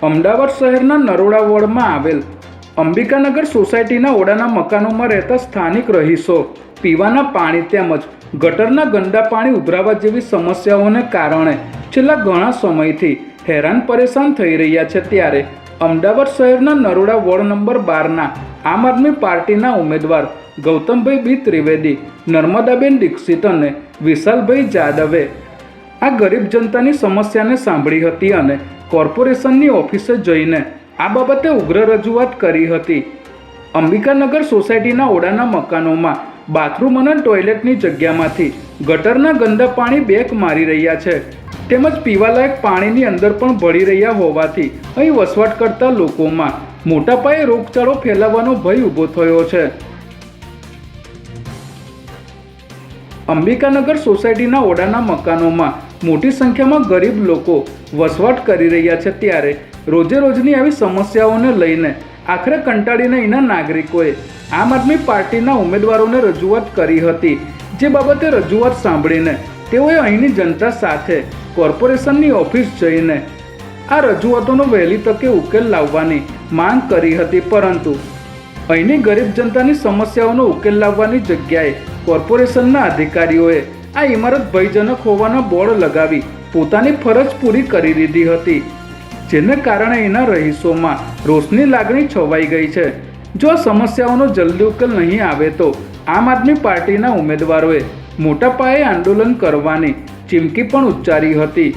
અમદાવાદ શહેરના નરોડા વોર્ડમાં આવેલ અંબિકાનગર સોસાયટીના ઓડાના મકાનોમાં રહેતા સ્થાનિક રહીશો પીવાના પાણી તેમજ ગટરના ગંદા પાણી ઉભરાવા જેવી સમસ્યાઓને કારણે છેલ્લા ઘણા સમયથી હેરાન પરેશાન થઈ રહ્યા છે। ત્યારે અમદાવાદ શહેરના નરોડા વોર્ડ નંબર 12ના આમ આદમી પાર્ટીના ઉમેદવાર ગૌતમભાઈ બી ત્રિવેદી, નર્મદાબેન દીક્ષિત અને વિશાલભાઈ જાદવે આ ગરીબ જનતાની સમસ્યાને સાંભળી હતી અને કોર્પોરેશનની ઓફિસે જઈને આ બાબતે ઉગ્ર રજૂઆત કરી હતી। અંબિકાનગર સોસાયટીના ઓડાના મકાનોમાં બાથરૂમ અને ટોયલેટની જગ્યામાંથી ગટરના ગંદા પાણી બેક મારી રહ્યા છે તેમજ પીવાલાયક પાણીની અંદર પણ ભળી રહ્યા હોવાથી અહીં વસવાટ કરતા લોકોમાં મોટા પાયે રોગચાળો ફેલાવાનો ભય ઊભો થયો છે। અંબિકાનગર સોસાયટીના ઓડાના મકાનોમાં મોટી સંખ્યામાં ગરીબ લોકો વસવાટ કરી રહ્યા છે। ત્યારે રોજે રોજની આવી સમસ્યાઓને લઈને આખરે કંટાળીને અહીંના નાગરિકોએ આમ આદમી પાર્ટીના ઉમેદવારોને રજૂઆત કરી હતી, જે બાબતે રજૂઆત સાંભળીને તેઓએ અહીંની જનતા સાથે કોર્પોરેશનની ઓફિસ જઈને આ રજૂઆતોનો વહેલી તકે ઉકેલ લાવવાની માંગ કરી હતી। પરંતુ અહીંની ગરીબ જનતાની સમસ્યાઓનો ઉકેલ લાવવાની જગ્યાએ કોર્પોરેશનના અધિકારીઓએ આ ઇમારત ભયજનક હોવાના બોર્ડ લગાવી પોતાની ફરજ પૂરી કરી દીધી હતી, જેને કારણે એના રહીશોમાં રોષની લાગણી છવાઈ ગઈ છે। જો આ સમસ્યાઓનો જલ્દી ઉકેલ નહીં આવે તો આમ આદમી પાર્ટીના ઉમેદવારોએ મોટા પાયે આંદોલન કરવાની ચીમકી પણ ઉચ્ચારી હતી।